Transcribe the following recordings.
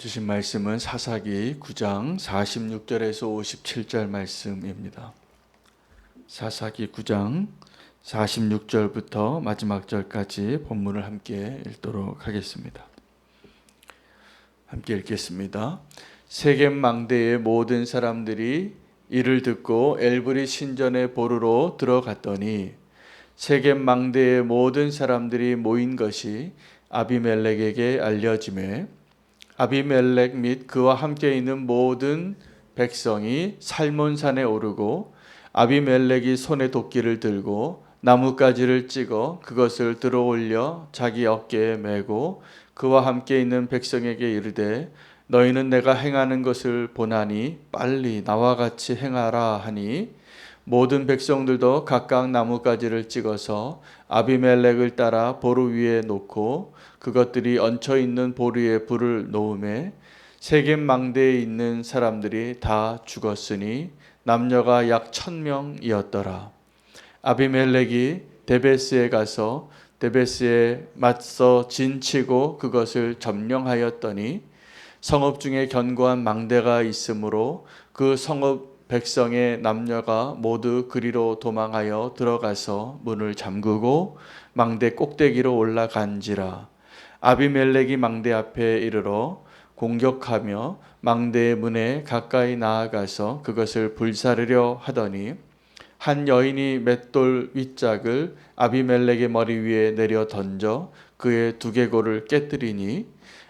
주신 말씀은 사사기 9장 46절에서 57절 말씀입니다. 사사기 9장 46절부터 마지막 절까지 본문을 함께 읽도록 하겠습니다. 함께 읽겠습니다. 세겜 망대의 모든 사람들이 이를 듣고 엘브리 신전에 보르러 들어갔더니 세겜 망대의 모든 사람들이 모인 것이 아비멜렉에게 알려지매 아비멜렉 및 그와 함께 있는 모든 백성이 살몬산에 오르고 아비멜렉이 손에 도끼를 들고 나뭇가지를 찍어 그것을 들어올려 자기 어깨에 메고 그와 함께 있는 백성에게 이르되 너희는 내가 행하는 것을 보나니 빨리 나와 같이 행하라 하니 모든 백성들도 각각 나뭇가지를 찍어서 아비멜렉을 따라 보루 위에 놓고 그것들이 얹혀 있는 보루 위에 불을 놓음에 세겜 망대에 있는 사람들이 다 죽었으니 남녀가 약 1000명이었더라. 아비멜렉이 데베스에 가서 데베스에 맞서 진치고 그것을 점령하였더니 성읍 중에 견고한 망대가 있으므로 그 성읍 백성의 남녀가 모두 그리로 도망하여 들어가서 문을 잠그고 망대 꼭대기로 올라간지라. 아비멜렉이 망대 앞에 이르러 공격하며 망대의 문에 가까이 나아가서 그것을 불사르려 하더니 한 여인이 맷돌 윗짝을 아비멜렉의 머리 위에 내려 던져 그의 두개골을 깨뜨리니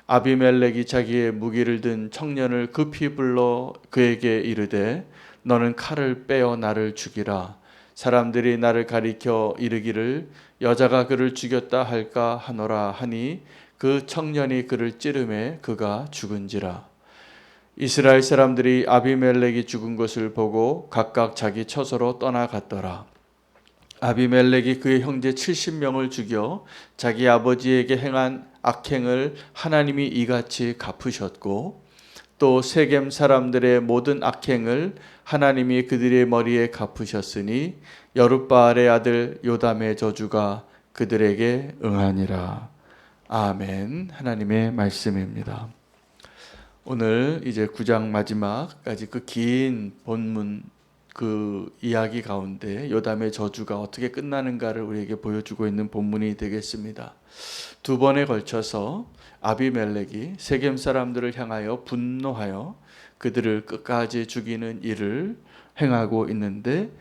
아비멜렉이 자기의 무기를 든 청년을 급히 불러 그에게 이르되 너는 칼을 빼어 나를 죽이라. 사람들이 나를 가리켜 이르기를 여자가 그를 죽였다 할까 하노라 하니 그 청년이 그를 찌르매 그가 죽은지라. 이스라엘 사람들이 아비멜렉이 죽은 것을 보고 각각 자기 처소로 떠나갔더라. 아비멜렉이 그의 형제 70명을 죽여 자기 아버지에게 행한 악행을 하나님이 이같이 갚으셨고 또 세겜 사람들의 모든 악행을 하나님이 그들의 머리에 갚으셨으니 여룻바알의 아들 요담의 저주가 그들에게 응하니라. 아멘. 하나님의 말씀입니다. 오늘 이제 9장 마지막까지 그 긴 본문 그 이야기 가운데 요담의 저주가 어떻게 끝나는가를 우리에게 보여주고 있는 본문이 되겠습니다. 두 번에 걸쳐서 아비멜렉이 세겜 사람들을 향하여 분노하여 그들을 끝까지 죽이는 일을 행하고 있는데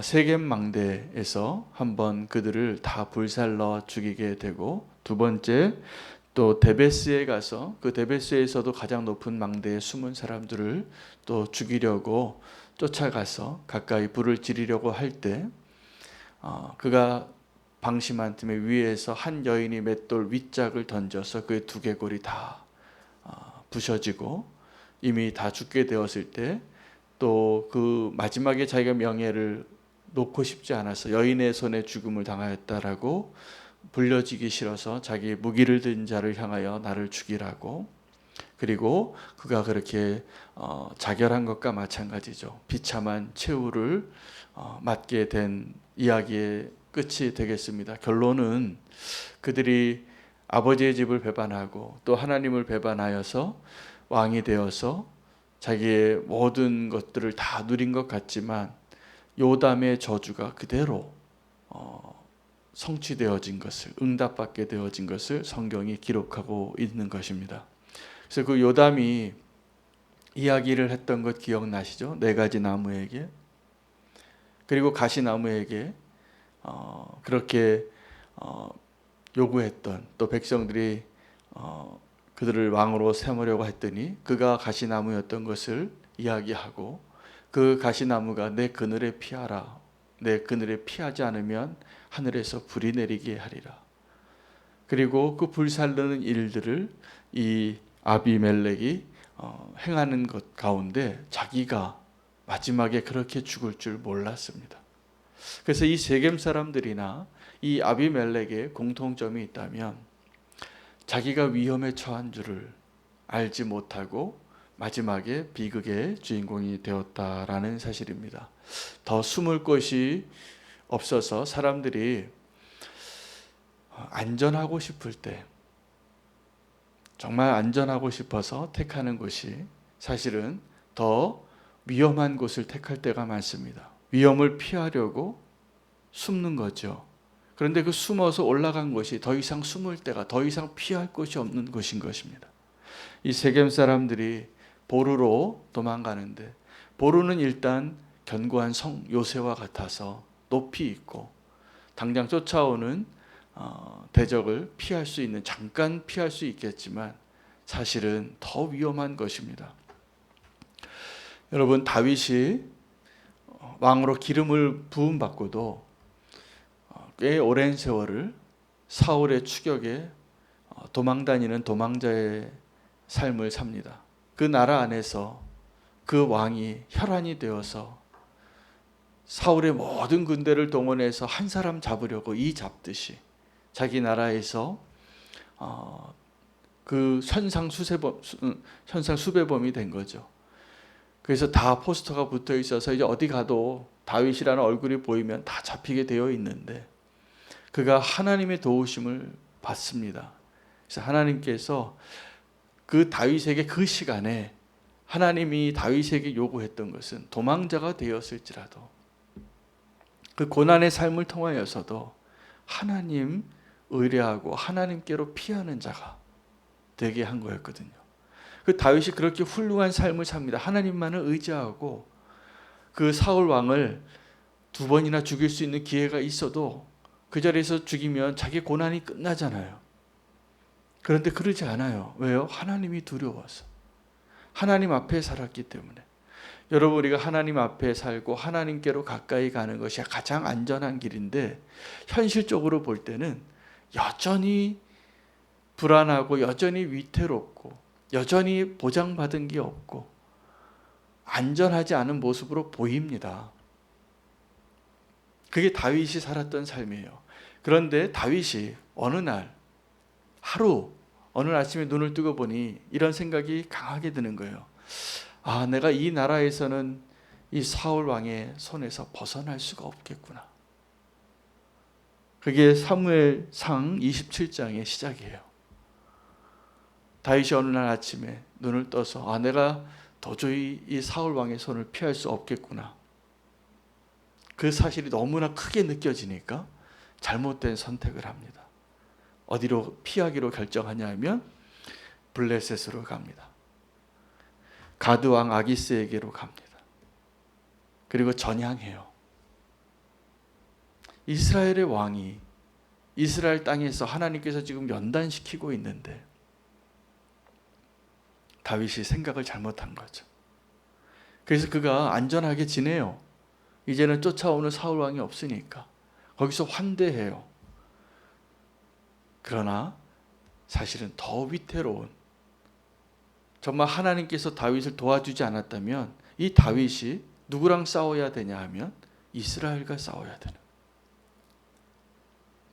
세겜 망대에서 한번 그들을 다 불살러 죽이게 되고 두 번째 또 데베스에 가서 그 데베스에서도 가장 높은 망대에 숨은 사람들을 또 죽이려고 쫓아가서 가까이 불을 지르려고 할 때 그가 방심한 틈에 위에서 한 여인이 맷돌 윗짝을 던져서 그의 두개골이 다 부셔지고 이미 다 죽게 되었을 때 또 그 마지막에 자기가 명예를 놓고 싶지 않아서 여인의 손에 죽음을 당하였다라고 불려지기 싫어서 자기 무기를 든 자를 향하여 나를 죽이라고 그리고 그가 그렇게 자결한 것과 마찬가지죠. 비참한 최후를 맞게 된 이야기의 끝이 되겠습니다. 결론은 그들이 아버지의 집을 배반하고 또 하나님을 배반하여서 왕이 되어서 자기의 모든 것들을 다 누린 것 같지만 요담의 저주가 그대로 성취되어진 것을 응답받게 되어진 것을 성경이 기록하고 있는 것입니다. 그래서 그 요담이 이야기를 했던 것 기억나시죠? 4가지 나무에게 그리고 가시나무에게 그렇게 요구했던 또 백성들이 그들을 왕으로 세우려고 했더니 그가 가시나무였던 것을 이야기하고 그 가시나무가 내 그늘에 피하라. 내 그늘에 피하지 않으면 하늘에서 불이 내리게 하리라. 그리고 그 불살르는 일들을 이 아비멜렉이 행하는 것 가운데 자기가 마지막에 그렇게 죽을 줄 몰랐습니다. 그래서 이 세겜 사람들이나 이 아비멜렉의 공통점이 있다면 자기가 위험에 처한 줄을 알지 못하고 마지막에 비극의 주인공이 되었다라는 사실입니다. 더 숨을 곳이 없어서 사람들이 안전하고 싶을 때 정말 안전하고 싶어서 택하는 곳이 사실은 더 위험한 곳을 택할 때가 많습니다. 위험을 피하려고 숨는 거죠. 그런데 그 숨어서 올라간 곳이 더 이상 숨을 데가, 더 이상 피할 곳이 없는 곳인 것입니다. 이 세겜 사람들이 보르로 도망가는데, 보르는 일단 견고한 성 요새와 같아서 높이 있고 당장 쫓아오는 대적을 피할 수 있는, 잠깐 피할 수 있겠지만 사실은 더 위험한 것입니다. 여러분, 다윗이 왕으로 기름을 부음 받고도 꽤 오랜 세월을 사울의 추격에 도망다니는 도망자의 삶을 삽니다. 그 나라 안에서 그 왕이 혈안이 되어서 사울의 모든 군대를 동원해서 한 사람 잡으려고 이 잡듯이 자기 나라에서 그 현상 수배범이 된 거죠. 그래서 다 포스터가 붙어 있어서 이제 어디 가도 다윗이라는 얼굴이 보이면 다 잡히게 되어 있는데, 그가 하나님의 도우심을 받습니다. 그래서 하나님께서 그 다윗에게 그 시간에 하나님이 다윗에게 요구했던 것은 도망자가 되었을지라도 그 고난의 삶을 통하여서도 하나님 의뢰하고 하나님께로 피하는 자가 되게 한 거였거든요. 그 다윗이 그렇게 훌륭한 삶을 삽니다. 하나님만을 의지하고 그 사울 왕을 2번이나 죽일 수 있는 기회가 있어도 그 자리에서 죽이면 자기 고난이 끝나잖아요. 그런데 그러지 않아요. 왜요? 하나님이 두려워서. 하나님 앞에 살았기 때문에. 여러분, 우리가 하나님 앞에 살고 하나님께로 가까이 가는 것이 가장 안전한 길인데, 현실적으로 볼 때는 여전히 불안하고 여전히 위태롭고 여전히 보장받은 게 없고 안전하지 않은 모습으로 보입니다. 그게 다윗이 살았던 삶이에요. 그런데 다윗이 어느 아침에 눈을 뜨고 보니 이런 생각이 강하게 드는 거예요. 내가 이 나라에서는 이 사울 왕의 손에서 벗어날 수가 없겠구나. 그게 사무엘상 27장의 시작이에요. 다윗이 어느 날 아침에 눈을 떠서 내가 도저히 이 사울 왕의 손을 피할 수 없겠구나. 그 사실이 너무나 크게 느껴지니까 잘못된 선택을 합니다. 어디로 피하기로 결정하냐 하면 블레셋으로 갑니다. 가드 왕 아기스에게로 갑니다. 그리고 전향해요. 이스라엘의 왕이 이스라엘 땅에서 하나님께서 지금 연단시키고 있는데 다윗이 생각을 잘못한 거죠. 그래서 그가 안전하게 지내요. 이제는 쫓아오는 사울 왕이 없으니까 거기서 환대해요. 그러나 사실은 더 위태로운, 정말 하나님께서 다윗을 도와주지 않았다면 이 다윗이 누구랑 싸워야 되냐 하면 이스라엘과 싸워야 되는,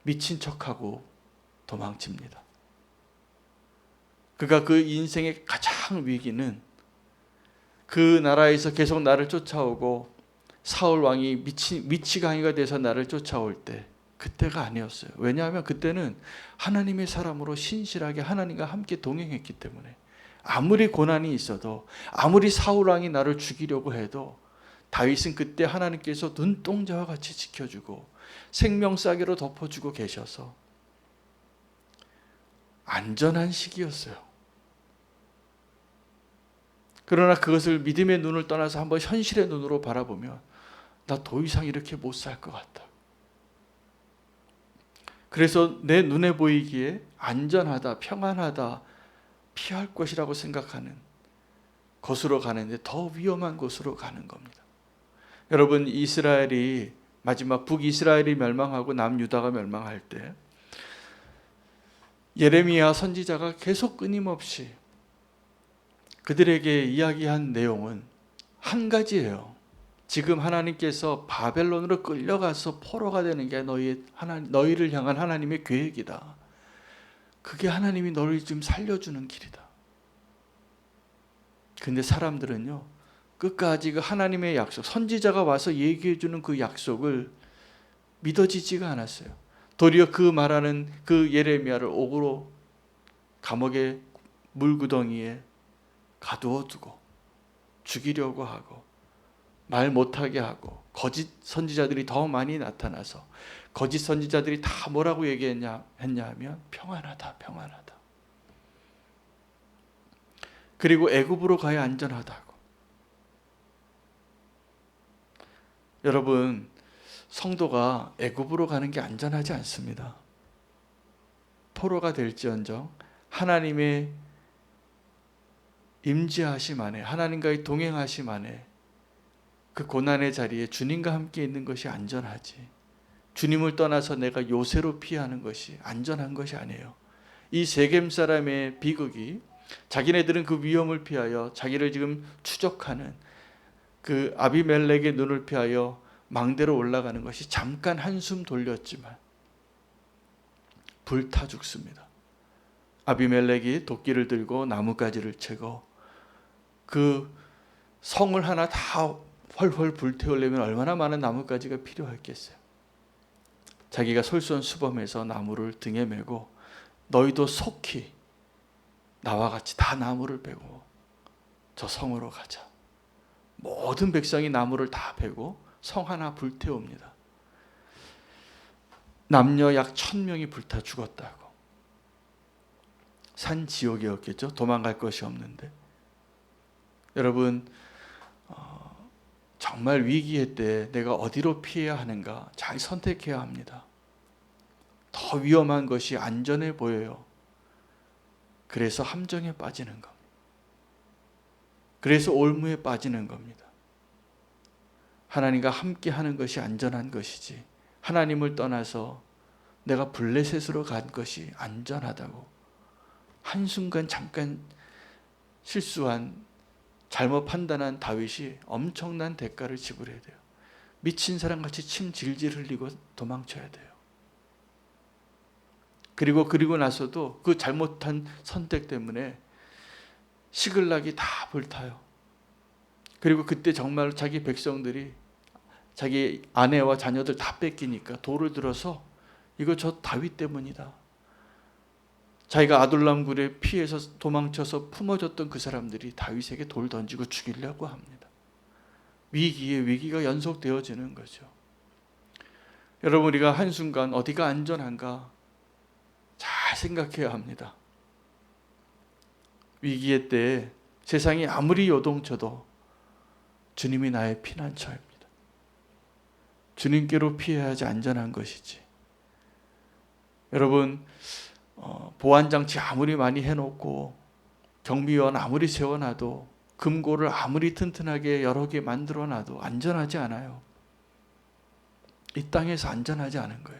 미친 척하고 도망칩니다. 그가 그 인생의 가장 위기는 그 나라에서 계속 나를 쫓아오고 사울 왕이 미치광이가 돼서 나를 쫓아올 때, 그때가 아니었어요. 왜냐하면 그때는 하나님의 사람으로 신실하게 하나님과 함께 동행했기 때문에 아무리 고난이 있어도, 아무리 사울 왕이 나를 죽이려고 해도 다윗은 그때 하나님께서 눈동자와 같이 지켜주고 생명싸개로 덮어주고 계셔서 안전한 시기였어요. 그러나 그것을 믿음의 눈을 떠나서 한번 현실의 눈으로 바라보면 나 더 이상 이렇게 못 살 것 같다. 그래서 내 눈에 보이기에 안전하다, 평안하다, 피할 것이라고 생각하는 곳으로 가는데 더 위험한 곳으로 가는 겁니다. 여러분, 이스라엘이 마지막 북이스라엘이 멸망하고 남유다가 멸망할 때 예레미야 선지자가 계속 끊임없이 그들에게 이야기한 내용은 한 가지예요. 지금 하나님께서 바벨론으로 끌려가서 포로가 되는 게 너희를 향한 하나님의 계획이다. 그게 하나님이 너를 지금 살려주는 길이다. 근데 사람들은요, 끝까지 그 하나님의 약속, 선지자가 와서 얘기해주는 그 약속을 믿어지지가 않았어요. 도리어 그 말하는 그 예레미야를 옥으로 감옥에 물구덩이에 가두어 두고 죽이려고 하고 말 못하게 하고 거짓 선지자들이 더 많이 나타나서 거짓 선지자들이 다 뭐라고 얘기했냐 하면 평안하다, 평안하다. 그리고 애굽으로 가야 안전하다고. 여러분, 성도가 애굽으로 가는 게 안전하지 않습니다. 포로가 될지언정 하나님의 임재하심 안에, 하나님과의 동행하심 안에 그 고난의 자리에 주님과 함께 있는 것이 안전하지, 주님을 떠나서 내가 요새로 피하는 것이 안전한 것이 아니에요. 이 세겜 사람의 비극이 자기네들은 그 위험을 피하여 자기를 지금 추적하는 그 아비멜렉의 눈을 피하여 망대로 올라가는 것이 잠깐 한숨 돌렸지만 불타 죽습니다. 아비멜렉이 도끼를 들고 나뭇가지를 채고 그 성을 하나 다 헐헐 불태우려면 얼마나 많은 나뭇가지가 필요했겠어요. 자기가 솔선수범해서 나무를 등에 메고 너희도 속히 나와 같이 다 나무를 베고 저 성으로 가자. 모든 백성이 나무를 다 베고 성 하나 불태웁니다. 남녀 약 1000명이 불타 죽었다고. 산 지옥이었겠죠. 도망갈 것이 없는데. 여러분, 정말 위기의 때 내가 어디로 피해야 하는가 잘 선택해야 합니다. 더 위험한 것이 안전해 보여요. 그래서 함정에 빠지는 겁니다. 그래서 올무에 빠지는 겁니다. 하나님과 함께 하는 것이 안전한 것이지, 하나님을 떠나서 내가 블레셋으로 간 것이 안전하다고 한순간 잠깐 실수한, 잘못 판단한 다윗이 엄청난 대가를 지불해야 돼요. 미친 사람같이 침 질질 흘리고 도망쳐야 돼요. 그리고 나서도 그 잘못한 선택 때문에 시글락이 다 불타요. 그리고 그때 정말 자기 백성들이 자기 아내와 자녀들 다 뺏기니까 돌을 들어서 이거 저 다윗 때문이다. 자기가 아둘람 굴에 피해서 도망쳐서 품어줬던 그 사람들이 다윗에게 돌 던지고 죽이려고 합니다. 위기에 위기가 연속되어지는 거죠. 여러분, 우리가 한순간 어디가 안전한가 잘 생각해야 합니다. 위기의 때에 세상이 아무리 요동쳐도 주님이 나의 피난처입니다. 주님께로 피해야지 안전한 것이지. 여러분, 보안장치 아무리 많이 해놓고 경비원 아무리 세워놔도 금고를 아무리 튼튼하게 여러 개 만들어놔도 안전하지 않아요. 이 땅에서 안전하지 않은 거예요.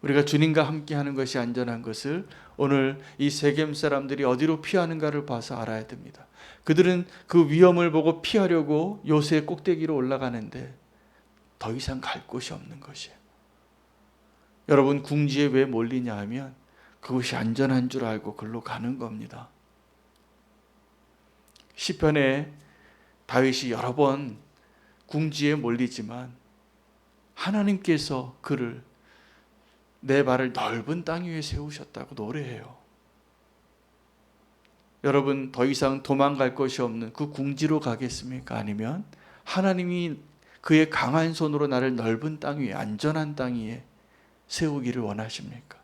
우리가 주님과 함께하는 것이 안전한 것을 오늘 이 세겜 사람들이 어디로 피하는가를 봐서 알아야 됩니다. 그들은 그 위험을 보고 피하려고 요새 꼭대기로 올라가는데 더 이상 갈 곳이 없는 것이에요. 여러분, 궁지에 왜 몰리냐 하면 그것이 안전한 줄 알고 글로 가는 겁니다. 시편에 다윗이 여러 번 궁지에 몰리지만 하나님께서 그를 내 발을 넓은 땅 위에 세우셨다고 노래해요. 여러분, 더 이상 도망갈 것이 없는 그 궁지로 가겠습니까? 아니면 하나님이 그의 강한 손으로 나를 넓은 땅 위에, 안전한 땅 위에 세우기를 원하십니까?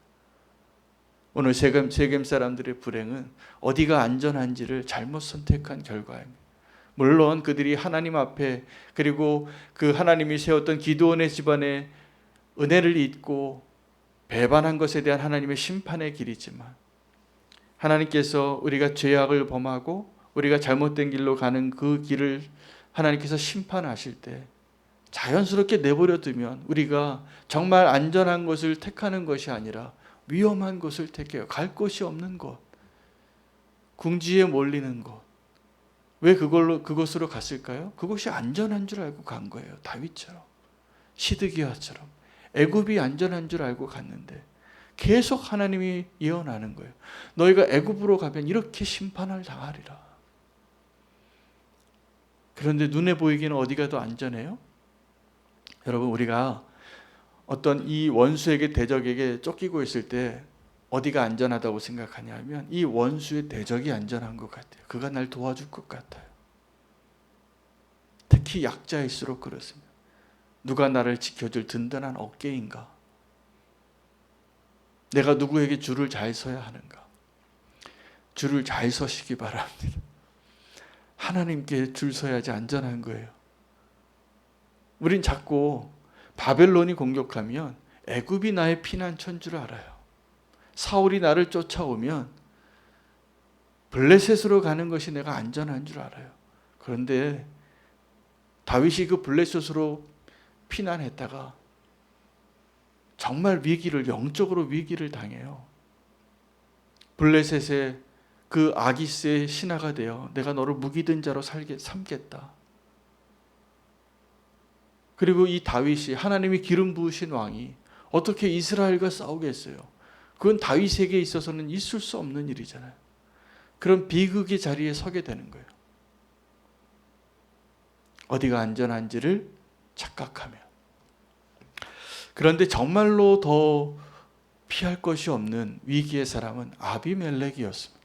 오늘 세겜 사람들의 불행은 어디가 안전한지를 잘못 선택한 결과입니다. 물론 그들이 하나님 앞에, 그리고 그 하나님이 세웠던 기드온의 집안에 은혜를 잊고 배반한 것에 대한 하나님의 심판의 길이지만, 하나님께서 우리가 죄악을 범하고 우리가 잘못된 길로 가는 그 길을 하나님께서 심판하실 때 자연스럽게 내버려 두면 우리가 정말 안전한 것을 택하는 것이 아니라 위험한 곳을 택해요. 갈 곳이 없는 곳, 궁지에 몰리는 곳. 왜 그곳으로 갔을까요? 그곳이 안전한 줄 알고 간 거예요. 다윗처럼, 시드기야처럼 애굽이 안전한 줄 알고 갔는데 계속 하나님이 예언하는 거예요. 너희가 애굽으로 가면 이렇게 심판을 당하리라. 그런데 눈에 보이기는 어디가 더 안전해요? 여러분, 우리가 어떤 이 원수에게, 대적에게 쫓기고 있을 때 어디가 안전하다고 생각하냐면 이 원수의 대적이 안전한 것 같아요. 그가 날 도와줄 것 같아요. 특히 약자일수록 그렇습니다. 누가 나를 지켜줄 든든한 어깨인가? 내가 누구에게 줄을 잘 서야 하는가? 줄을 잘 서시기 바랍니다. 하나님께 줄 서야지 안전한 거예요. 우린 자꾸 바벨론이 공격하면 애굽이 나의 피난처인 줄 알아요. 사울이 나를 쫓아오면 블레셋으로 가는 것이 내가 안전한 줄 알아요. 그런데 다윗이 그 블레셋으로 피난했다가 정말 영적으로 위기를 당해요. 블레셋의 그 아기스의 신하가 되어 내가 너를 무기든 자로 삼겠다. 그리고 이 다윗이 하나님이 기름 부으신 왕이 어떻게 이스라엘과 싸우겠어요? 그건 다윗에게 있어서는 있을 수 없는 일이잖아요. 그런 비극의 자리에 서게 되는 거예요. 어디가 안전한지를 착각하며. 그런데 정말로 더 피할 것이 없는 위기의 사람은 아비멜렉이었습니다.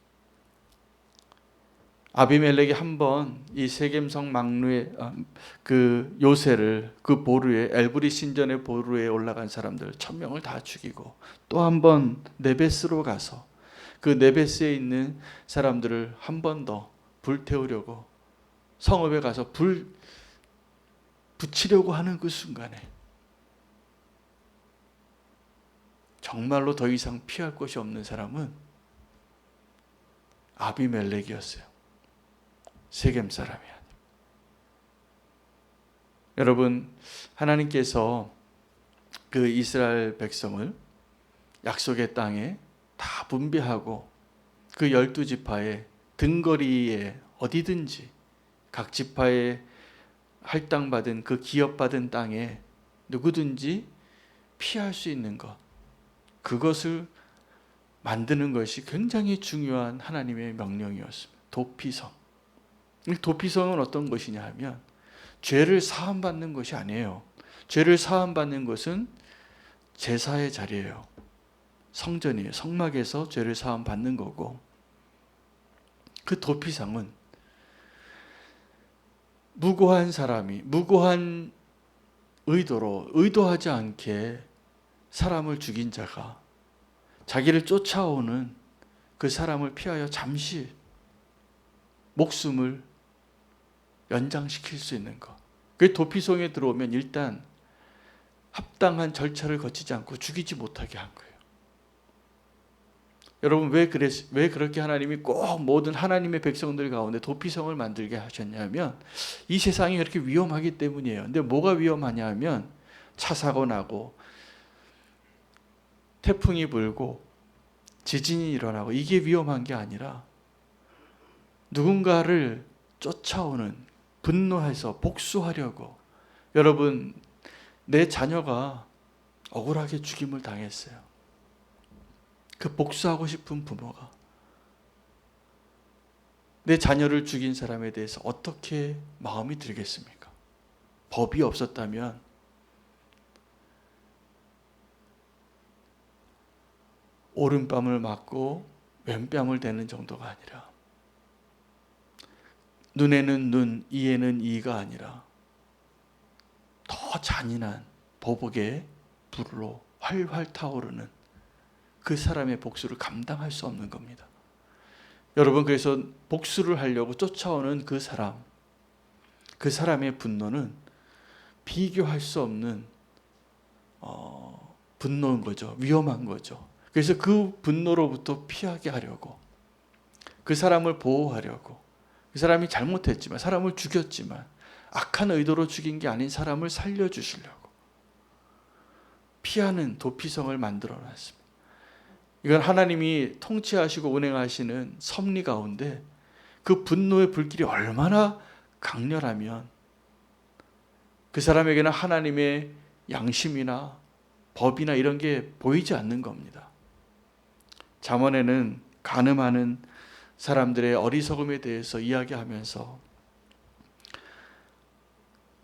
아비멜렉이 한번 이 세겜성 막루의 그 요새를 그 보루에 엘브리 신전의 보루에 올라간 사람들 1000명을 다 죽이고 또 한 번 네베스로 가서 그 네베스에 있는 사람들을 한 번 더 불태우려고 성읍에 가서 불 붙이려고 하는 그 순간에 정말로 더 이상 피할 곳이 없는 사람은 아비멜렉이었어요. 세겜 사람이 아니라. 여러분, 하나님께서 그 이스라엘 백성을 약속의 땅에 다 분배하고 그 12지파의 등거리에 어디든지 각 지파에 할당받은 그 기업받은 땅에 누구든지 피할 수 있는 것, 그것을 만드는 것이 굉장히 중요한 하나님의 명령이었습니다. 도피성. 도피성은 어떤 것이냐 하면 죄를 사함받는 것이 아니에요. 죄를 사함받는 것은 제사의 자리예요. 성전이에요. 성막에서 죄를 사함받는 거고, 그 도피성은 무고한 사람이 무고한 의도로 의도하지 않게 사람을 죽인 자가 자기를 쫓아오는 그 사람을 피하여 잠시 목숨을 연장시킬 수 있는 것. 그 도피성에 들어오면 일단 합당한 절차를 거치지 않고 죽이지 못하게 한 거예요. 여러분, 왜 그렇게 하나님이 꼭 모든 하나님의 백성들 가운데 도피성을 만들게 하셨냐면 이 세상이 그렇게 위험하기 때문이에요. 근데 뭐가 위험하냐 하면 차 사고 나고 태풍이 불고 지진이 일어나고 이게 위험한 게 아니라 누군가를 쫓아오는, 분노해서 복수하려고. 여러분, 내 자녀가 억울하게 죽임을 당했어요. 그 복수하고 싶은 부모가 내 자녀를 죽인 사람에 대해서 어떻게 마음이 들겠습니까? 법이 없었다면 오른뺨을 맞고 왼뺨을 대는 정도가 아니라, 눈에는 눈, 이에는 이가 아니라 더 잔인한 보복의 불로 활활 타오르는 그 사람의 복수를 감당할 수 없는 겁니다. 여러분, 그래서 복수를 하려고 쫓아오는 그 사람의 분노는 비교할 수 없는 분노인 거죠. 위험한 거죠. 그래서 그 분노로부터 피하게 하려고, 그 사람을 보호하려고, 그 사람이 잘못했지만, 사람을 죽였지만 악한 의도로 죽인 게 아닌 사람을 살려주시려고 피하는 도피성을 만들어 놨습니다. 이건 하나님이 통치하시고 운행하시는 섭리 가운데 그 분노의 불길이 얼마나 강렬하면 그 사람에게는 하나님의 양심이나 법이나 이런 게 보이지 않는 겁니다. 잠언에는 간음하는 사람들의 어리석음에 대해서 이야기하면서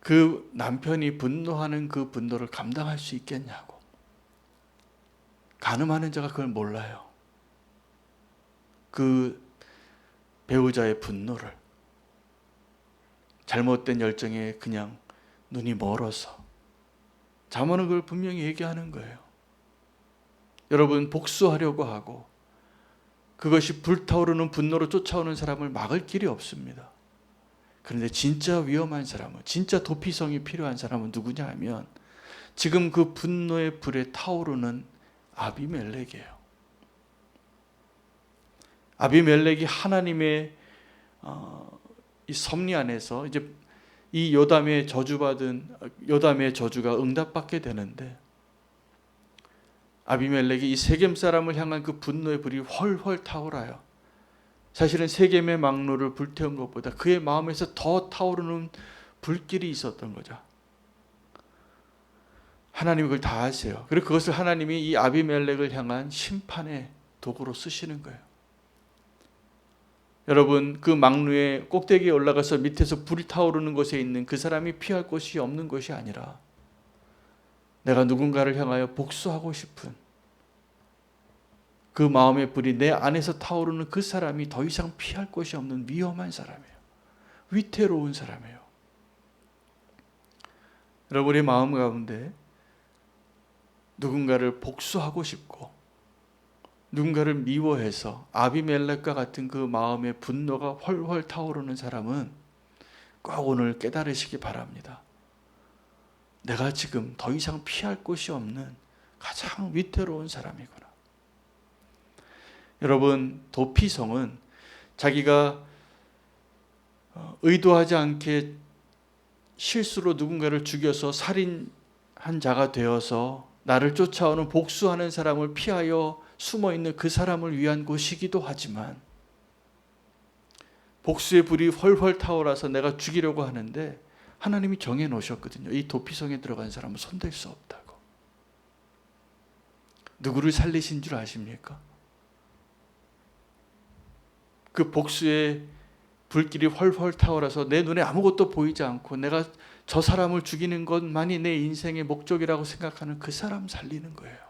그 남편이 분노하는 그 분노를 감당할 수 있겠냐고. 간음하는 자가 그걸 몰라요. 그 배우자의 분노를, 잘못된 열정에 그냥 눈이 멀어서. 잠언은 그걸 분명히 얘기하는 거예요. 여러분, 복수하려고 하고 그것이 불타오르는 분노로 쫓아오는 사람을 막을 길이 없습니다. 그런데 진짜 위험한 사람은, 진짜 도피성이 필요한 사람은 누구냐 하면 지금 그 분노의 불에 타오르는 아비멜렉이에요. 아비멜렉이 하나님의 이 섭리 안에서 이제 이 요담의 저주가 응답받게 되는데, 아비멜렉이 이 세겜 사람을 향한 그 분노의 불이 훨훨 타오라요. 사실은 세겜의 망로를 불태운 것보다 그의 마음에서 더 타오르는 불길이 있었던 거죠. 하나님이 그걸 다 아세요. 그리고 그것을 하나님이 이 아비멜렉을 향한 심판의 도구로 쓰시는 거예요. 여러분, 그 망루의 꼭대기에 올라가서 밑에서 불이 타오르는 곳에 있는 그 사람이 피할 곳이 없는 것이 아니라 내가 누군가를 향하여 복수하고 싶은 그 마음의 불이 내 안에서 타오르는 그 사람이 더 이상 피할 곳이 없는 위험한 사람이에요. 위태로운 사람이에요. 여러분의 마음 가운데 누군가를 복수하고 싶고 누군가를 미워해서 아비멜렉과 같은 그 마음의 분노가 훨훨 타오르는 사람은 꼭 오늘 깨달으시기 바랍니다. 내가 지금 더 이상 피할 곳이 없는 가장 위태로운 사람이구나. 여러분, 도피성은 자기가 의도하지 않게 실수로 누군가를 죽여서 살인한 자가 되어서 나를 쫓아오는 복수하는 사람을 피하여 숨어있는 그 사람을 위한 곳이기도 하지만, 복수의 불이 훨훨 타오라서 내가 죽이려고 하는데 하나님이 정해 놓으셨거든요. 이 도피성에 들어간 사람은 손댈 수 없다고. 누구를 살리신 줄 아십니까? 그 복수의 불길이 훨훨 타오라서 내 눈에 아무것도 보이지 않고 내가 저 사람을 죽이는 것만이 내 인생의 목적이라고 생각하는 그 사람 살리는 거예요.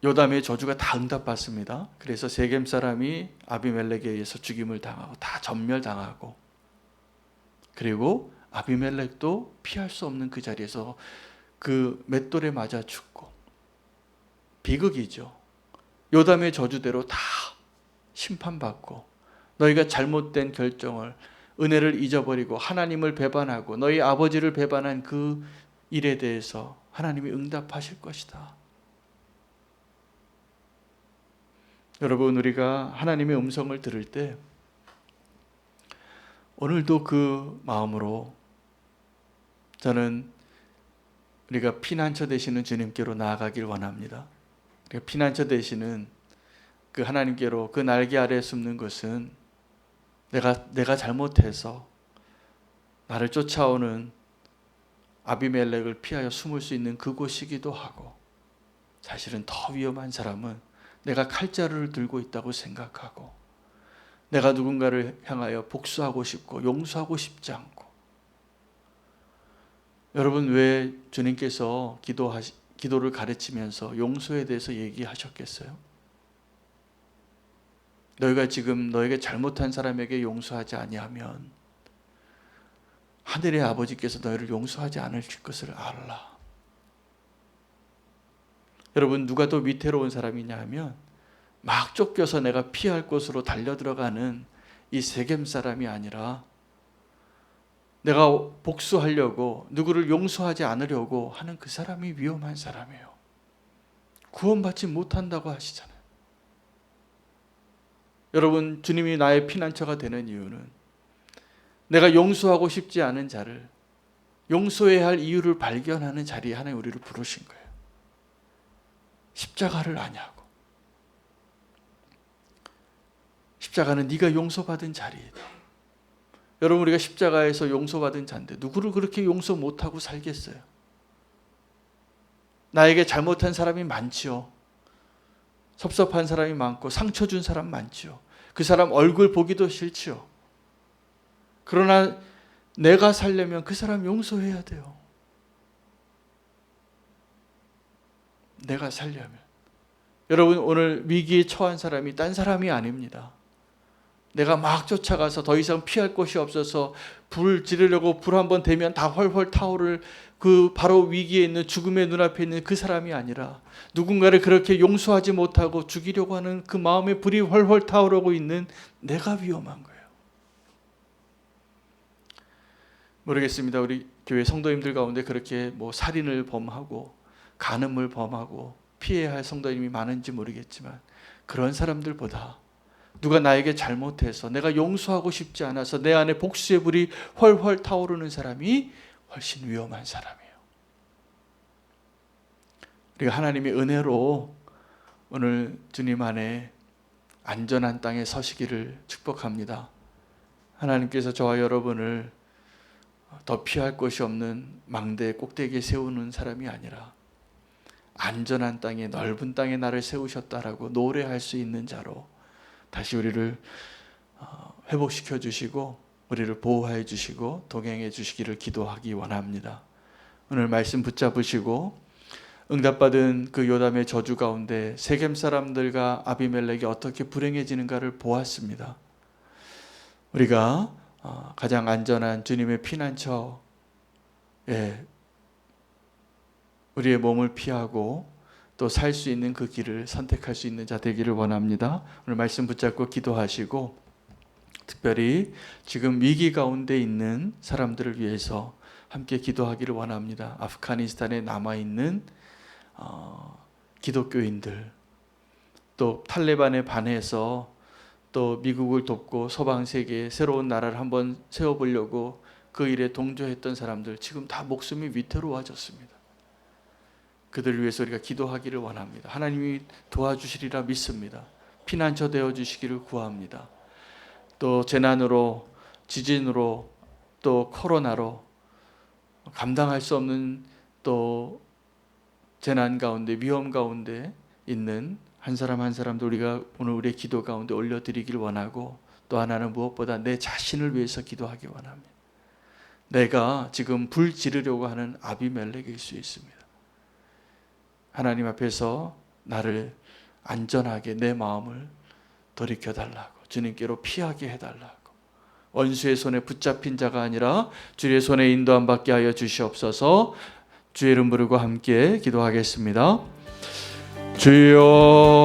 요담의 저주가 다 응답받습니다. 그래서 세겜 사람이 아비멜렉에 의해서 죽임을 당하고 다 전멸당하고, 그리고 아비멜렉도 피할 수 없는 그 자리에서 그 맷돌에 맞아 죽고, 비극이죠. 요담의 저주대로 다 심판받고, 너희가 잘못된 결정을, 은혜를 잊어버리고 하나님을 배반하고 너희 아버지를 배반한 그 일에 대해서 하나님이 응답하실 것이다. 여러분, 우리가 하나님의 음성을 들을 때 오늘도 그 마음으로 저는 우리가 피난처 되시는 주님께로 나아가길 원합니다. 피난처 되시는 그 하나님께로 그 날개 아래에 숨는 것은 내가 잘못해서 나를 쫓아오는 아비멜렉을 피하여 숨을 수 있는 그곳이기도 하고, 사실은 더 위험한 사람은 내가 칼자루를 들고 있다고 생각하고 내가 누군가를 향하여 복수하고 싶고 용서하고 싶지 않고. 여러분, 왜 주님께서 기도를 가르치면서 용서에 대해서 얘기하셨겠어요? 너희가 지금 너에게 잘못한 사람에게 용서하지 아니하면 하늘의 아버지께서 너희를 용서하지 않을 것을 알라. 여러분, 누가 더 위태로운 사람이냐 하면 막 쫓겨서 내가 피할 곳으로 달려들어가는 이 세겜 사람이 아니라 내가 복수하려고 누구를 용서하지 않으려고 하는 그 사람이 위험한 사람이에요. 구원받지 못한다고 하시잖아요. 여러분, 주님이 나의 피난처가 되는 이유는 내가 용서하고 싶지 않은 자를 용서해야 할 이유를 발견하는 자리에 하나님 우리를 부르신 거예요. 십자가를 아냐고. 십자가는 네가 용서받은 자리이다. 여러분, 우리가 십자가에서 용서받은 자인데 누구를 그렇게 용서 못하고 살겠어요? 나에게 잘못한 사람이 많지요. 섭섭한 사람이 많고 상처 준 사람 많지요. 그 사람 얼굴 보기도 싫지요. 그러나 내가 살려면 그 사람 용서해야 돼요. 내가 살려면. 여러분, 오늘 위기에 처한 사람이 딴 사람이 아닙니다. 내가 막 쫓아가서 더 이상 피할 곳이 없어서 불을 지르려고 불 한번 대면 다 헐헐 타오를 그 바로 위기에 있는 죽음의 눈앞에 있는 그 사람이 아니라 누군가를 그렇게 용서하지 못하고 죽이려고 하는 그 마음의 불이 헐헐 타오르고 있는 내가 위험한 거예요. 모르겠습니다. 우리 교회 성도님들 가운데 그렇게 뭐 살인을 범하고 간음을 범하고 피해야 할 성도님이 많은지 모르겠지만, 그런 사람들보다 누가 나에게 잘못해서 내가 용서하고 싶지 않아서 내 안에 복수의 불이 훨훨 타오르는 사람이 훨씬 위험한 사람이에요. 우리가 하나님의 은혜로 오늘 주님 안에 안전한 땅에 서시기를 축복합니다. 하나님께서 저와 여러분을 더 피할 곳이 없는 망대의 꼭대기에 세우는 사람이 아니라 안전한 땅에, 넓은 땅에 나를 세우셨다라고 노래할 수 있는 자로 다시 우리를 회복시켜 주시고 우리를 보호해 주시고 동행해 주시기를 기도하기 원합니다. 오늘 말씀 붙잡으시고 응답받은 그 요담의 저주 가운데 세겜 사람들과 아비멜렉이 어떻게 불행해지는가를 보았습니다. 우리가 가장 안전한 주님의 피난처에 우리의 몸을 피하고 또 살 수 있는 그 길을 선택할 수 있는 자 되기를 원합니다. 오늘 말씀 붙잡고 기도하시고 특별히 지금 위기 가운데 있는 사람들을 위해서 함께 기도하기를 원합니다. 아프가니스탄에 남아있는 기독교인들, 또 탈레반에 반해서 또 미국을 돕고 서방 세계에 새로운 나라를 한번 세워보려고 그 일에 동조했던 사람들, 지금 다 목숨이 위태로워졌습니다. 그들을 위해서 우리가 기도하기를 원합니다. 하나님이 도와주시리라 믿습니다. 피난처 되어 주시기를 구합니다. 또 재난으로, 지진으로, 또 코로나로 감당할 수 없는 또 재난 가운데, 위험 가운데 있는 한 사람 한 사람도 우리가 오늘 우리의 기도 가운데 올려드리길 원하고, 또 하나는 무엇보다 내 자신을 위해서 기도하기 원합니다. 내가 지금 불 지르려고 하는 아비멜렉일 수 있습니다. 하나님 앞에서 나를 안전하게 내 마음을 돌이켜달라고, 주님께로 피하게 해달라고, 원수의 손에 붙잡힌 자가 아니라 주의 손에 인도함 받게 하여 주시옵소서. 주의 이름 부르고 함께 기도하겠습니다. 주여